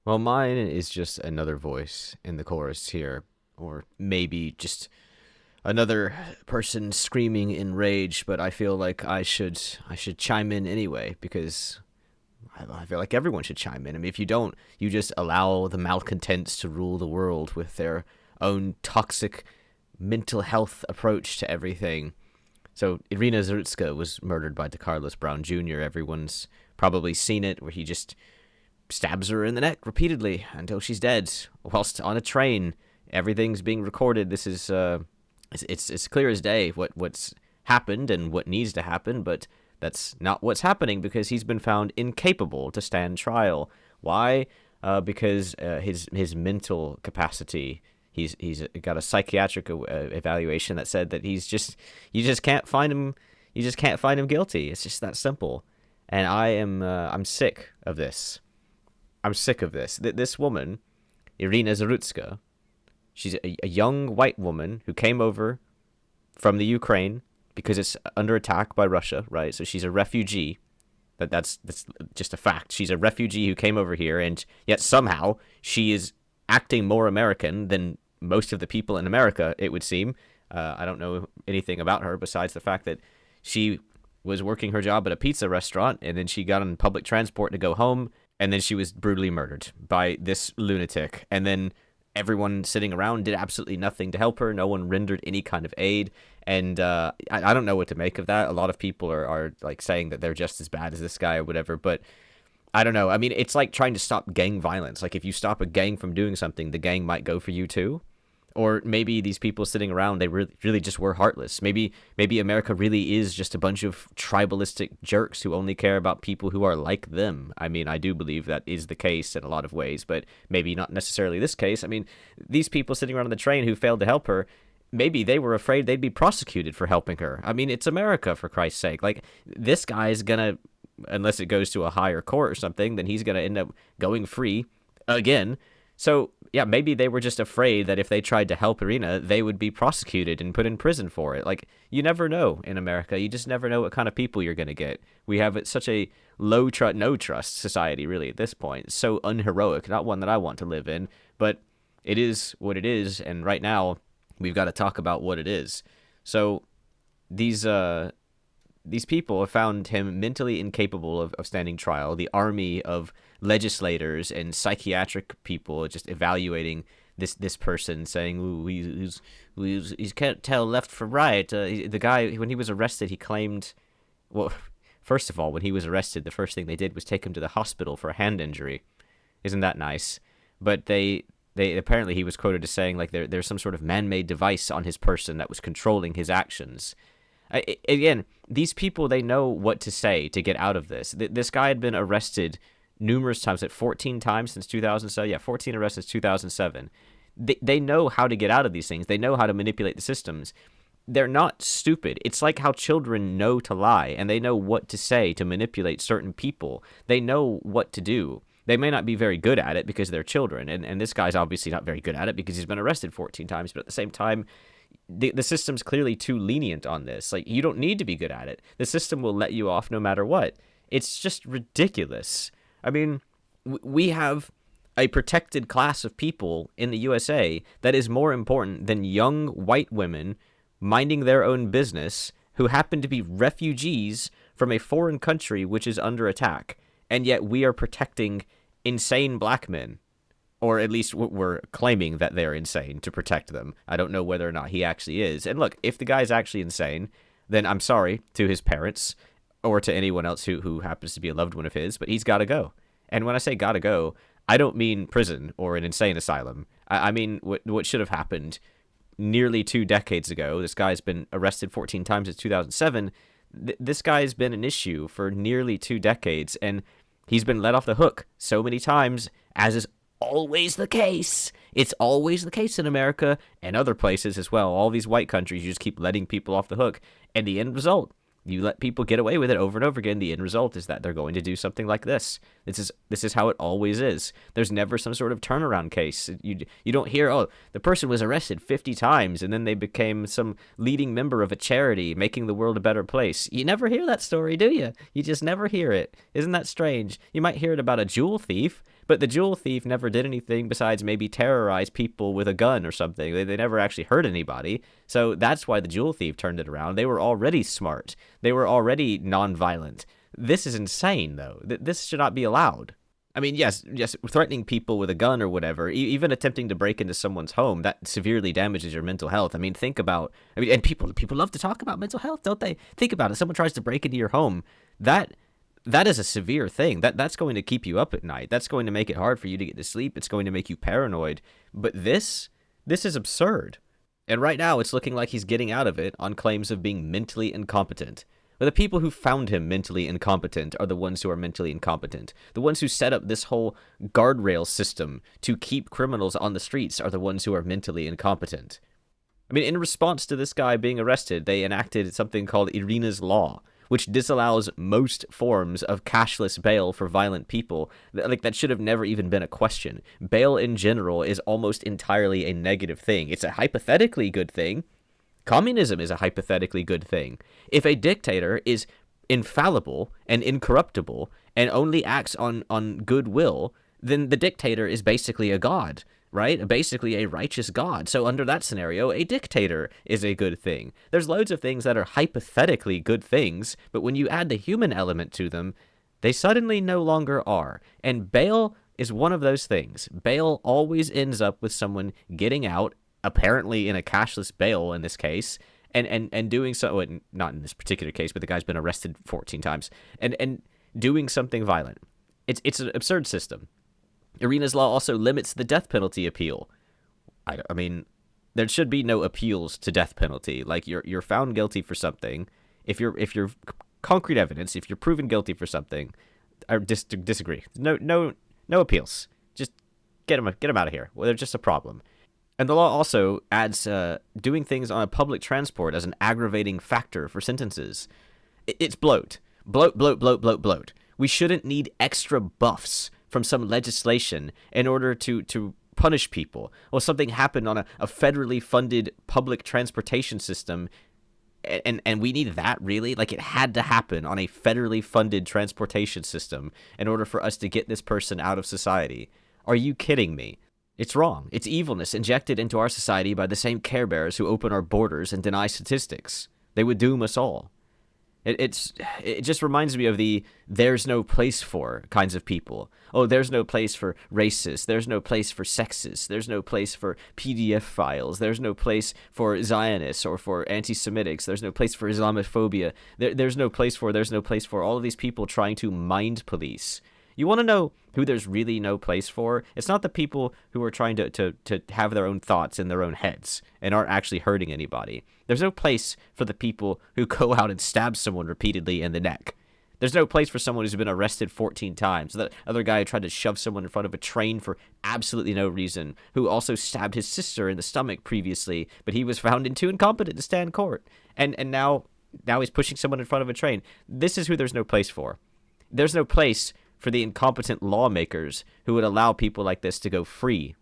Well, mine is just another voice in the chorus here, or maybe just another person screaming in rage. But I feel like I should chime in anyway because I feel like everyone should chime in. I mean, if you don't, you just allow the malcontents to rule the world with their own toxic mental health approach to everything. So Iryna Zarutska was murdered by DeCarlos Brown Jr. Everyone's probably seen it, where he just stabs her in the neck repeatedly until she's dead, whilst on a train. Everything's being recorded. This is it's clear as day what's happened and what needs to happen, but that's not what's happening because he's been found incapable to stand trial. Why? Because his mental capacity. He's got a psychiatric evaluation that said that you just can't find him guilty. It's just that simple. And I'm sick of this. I'm sick of this. This woman, Iryna Zarutska, she's a young white woman who came over from the Ukraine because it's under attack by Russia, right? So she's a refugee. That's just a fact. She's a refugee who came over here, and yet somehow she is acting more American than most of the people in America, it would seem. I don't know anything about her besides the fact that she was working her job at a pizza restaurant, and then she got on public transport to go home, and then she was brutally murdered by this lunatic. And then everyone sitting around did absolutely nothing to help her. No one rendered any kind of aid. And I don't know what to make of that. A lot of people are like saying that they're just as bad as this guy or whatever. But I don't know. I mean, it's like trying to stop gang violence. Like if you stop a gang from doing something, the gang might go for you too. Or maybe these people sitting around, they really just were heartless. Maybe America really is just a bunch of tribalistic jerks who only care about people who are like them. I mean, I do believe that is the case in a lot of ways, but maybe not necessarily this case. I mean, these people sitting around on the train who failed to help her, maybe they were afraid they'd be prosecuted for helping her. I mean, it's America, for Christ's sake. Like, this guy's gonna, unless it goes to a higher court or something, then he's gonna end up going free again. So, yeah, maybe they were just afraid that if they tried to help Iryna, they would be prosecuted and put in prison for it. Like, you never know in America. You just never know what kind of people you're going to get. We have such a low trust, no trust society, really, at this point. It's so unheroic, not one that I want to live in, but it is what it is. And right now, we've got to talk about what it is. So, these these people have found him mentally incapable of standing trial. The army of legislators and psychiatric people just evaluating this person, saying, "Ooh, he can't tell left from right." The guy, when he was arrested, he claimed, well, first of all, when he was arrested, the first thing they did was take him to the hospital for a hand injury. Isn't that nice? But they apparently he was quoted as saying like there's some sort of man-made device on his person that was controlling his actions. Again, these people, they know what to say to get out of this. This guy had been arrested numerous times, at 14 times since 2007. Yeah, 14 arrests since 2007. They know how to get out of these things. They know how to manipulate the systems. They're not stupid. It's like how children know to lie, and they know what to say to manipulate certain people. They know what to do. They may not be very good at it because they're children, and this guy's obviously not very good at it because he's been arrested 14 times, but at the same time, the system's clearly too lenient on this. Like, you don't need to be good at it. The system will let you off no matter what. It's just ridiculous. I mean, we have a protected class of people in the USA that is more important than young white women minding their own business who happen to be refugees from a foreign country which is under attack. And yet we are protecting insane black men, or at least we're claiming that they're insane to protect them. I don't know whether or not he actually is. And look, if the guy's actually insane, then I'm sorry to his parents or to anyone else who happens to be a loved one of his, but he's got to go. And when I say got to go, I don't mean prison or an insane asylum. I mean what should have happened nearly 2 decades ago. This guy's been arrested 14 times since 2007. This guy's been an issue for nearly 2 decades, and he's been let off the hook so many times, as is always the case. It's always the case in America and other places as well. All these white countries, you just keep letting people off the hook. And the end result, you let people get away with it over and over again. The end result is that they're going to do something like this. This is how it always is. There's never some sort of turnaround case. You don't hear, oh, the person was arrested 50 times and then they became some leading member of a charity making the world a better place. You never hear that story, do you? You just never hear it. Isn't that strange? You might hear it about a jewel thief, But the jewel thief never did anything besides maybe terrorize people with a gun or something. They never actually hurt anybody. So that's why the jewel thief turned it around. They were already smart. They were already nonviolent. This is insane, though. This should not be allowed. I mean, yes, threatening people with a gun or whatever, even attempting to break into someone's home, that severely damages your mental health. I mean, and people love to talk about mental health, don't they? Think about it. Someone tries to break into your home. That is a severe thing. That's going to keep you up at night. That's going to make it hard for you to get to sleep. It's going to make you paranoid. But this is absurd. And right now, it's looking like he's getting out of it on claims of being mentally incompetent. But the people who found him mentally incompetent are the ones who are mentally incompetent. The ones who set up this whole guardrail system to keep criminals on the streets are the ones who are mentally incompetent. I mean, in response to this guy being arrested, they enacted something called Iryna's Law, which disallows most forms of cashless bail for violent people. Like, that should have never even been a question. Bail in general is almost entirely a negative thing. It's a hypothetically good thing. Communism is a hypothetically good thing. If a dictator is infallible and incorruptible and only acts on goodwill, then the dictator is basically a god, right? Basically a righteous god. So under that scenario, a dictator is a good thing. There's loads of things that are hypothetically good things, but when you add the human element to them, they suddenly no longer are. And bail is one of those things. Bail always ends up with someone getting out, apparently in a cashless bail in this case, and doing so, not in this particular case, but the guy's been arrested 14 times, and doing something violent. It's an absurd system. Iryna's Law also limits the death penalty appeal. I mean, there should be no appeals to death penalty. Like, you're found guilty for something. If you're concrete evidence, if you're proven guilty for something, I disagree. No appeals. Just get them out of here. Well, they're just a problem. And the law also adds doing things on a public transport as an aggravating factor for sentences. It's bloat. Bloat. We shouldn't need extra buffs from some legislation in order to punish people. Well, something happened on a federally funded public transportation system, and we need that, really? Like, it had to happen on a federally funded transportation system in order for us to get this person out of society. Are you kidding me? It's wrong. It's evilness injected into our society by the same Care Bears who open our borders and deny statistics. They would doom us all. It just reminds me of the "there's no place for" kinds of people. Oh, there's no place for racists. There's no place for sexists. There's no place for PDF files. There's no place for Zionists or for anti-Semitics. There's no place for Islamophobia. There's no place for all of these people trying to mind police. You want to know who there's really no place for? It's not the people who are trying to have their own thoughts in their own heads and aren't actually hurting anybody. There's no place for the people who go out and stab someone repeatedly in the neck. There's no place for someone who's been arrested 14 times. That other guy who tried to shove someone in front of a train for absolutely no reason, who also stabbed his sister in the stomach previously, but he was found too incompetent to stand court. And now he's pushing someone in front of a train. This is who there's no place for. There's no place for the incompetent lawmakers who would allow people like this to go free,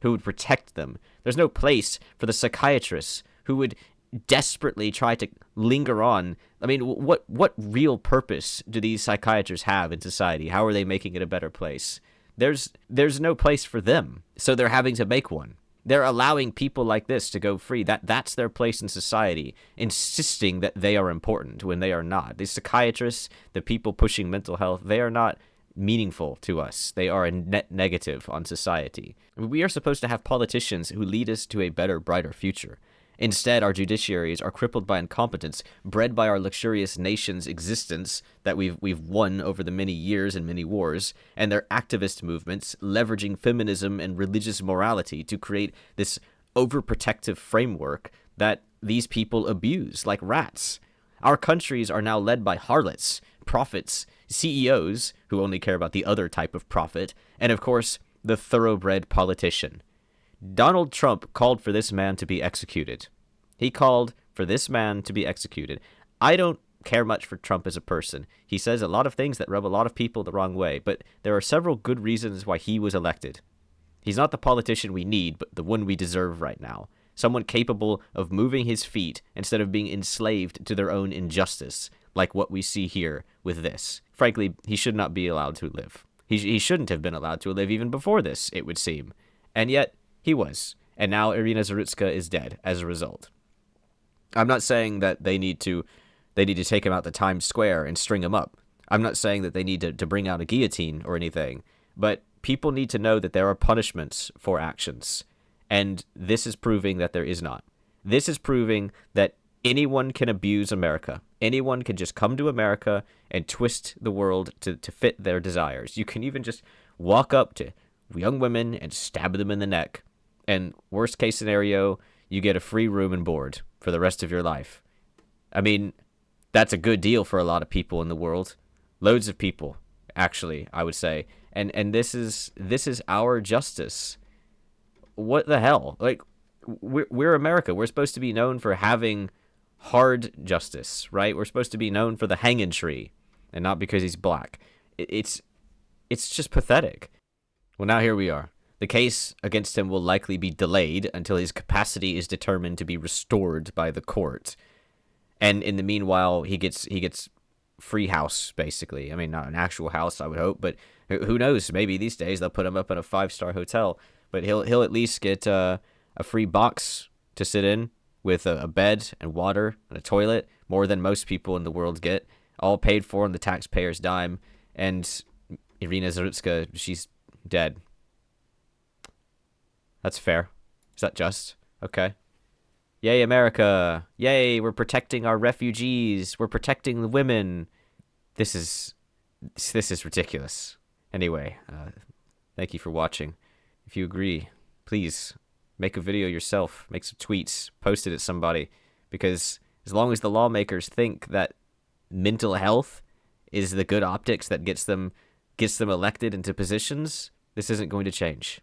who would protect them. There's no place for the psychiatrists who would desperately try to linger on. I mean, what real purpose do these psychiatrists have in society? How are they making it a better place? There's no place for them, so they're having to make one. They're allowing people like this to go free. That's their place in society, insisting that they are important when they are not. The psychiatrists, the people pushing mental health, they are not meaningful to us. They are a net negative on society. We are supposed to have politicians who lead us to a better, brighter future. Instead, our judiciaries are crippled by incompetence, bred by our luxurious nation's existence that we've won over the many years and many wars, and their activist movements leveraging feminism and religious morality to create this overprotective framework that these people abuse like rats. Our countries are now led by harlots, prophets, CEOs who only care about the other type of profit, and of course, the thoroughbred politician. Donald Trump called for this man to be executed. He called for this man to be executed. I don't care much for Trump as a person. He says a lot of things that rub a lot of people the wrong way, but there are several good reasons why he was elected. He's not the politician we need, but the one we deserve right now. Someone capable of moving his feet instead of being enslaved to their own injustice, like what we see here with this. Frankly, he should not be allowed to live. He shouldn't have been allowed to live even before this, it would seem. And yet, he was. And now Iryna Zarutska is dead as a result. I'm not saying that they need to take him out to Times Square and string him up. I'm not saying that they need to bring out a guillotine or anything. But people need to know that there are punishments for actions. And this is proving that there is not. This is proving that anyone can abuse America. Anyone can just come to America and twist the world to fit their desires. You can even just walk up to young women and stab them in the neck. And worst case scenario, you get a free room and board for the rest of your life. I mean, that's a good deal for a lot of people in the world. Loads of people, actually, I would say. And this is our justice. What the hell? Like, we're America. We're supposed to be known for having hard justice, right? We're supposed to be known for the hanging tree, and not because he's black. It's just pathetic. Well, now here we are. The case against him will likely be delayed until his capacity is determined to be restored by the court. And in the meanwhile, he gets free house, basically. I mean, not an actual house, I would hope, but who knows? Maybe these days they'll put him up in a 5-star hotel. But he'll at least get a free box to sit in with a bed and water and a toilet, more than most people in the world get, all paid for on the taxpayer's dime. And Iryna Zarutska, she's dead. That's fair. Is that just? Okay. Yay, America. Yay, we're protecting our refugees. We're protecting the women. This is ridiculous. Anyway, thank you for watching. If you agree, please make a video yourself, make some tweets, post it at somebody, because as long as the lawmakers think that mental health is the good optics that gets them elected into positions, this isn't going to change.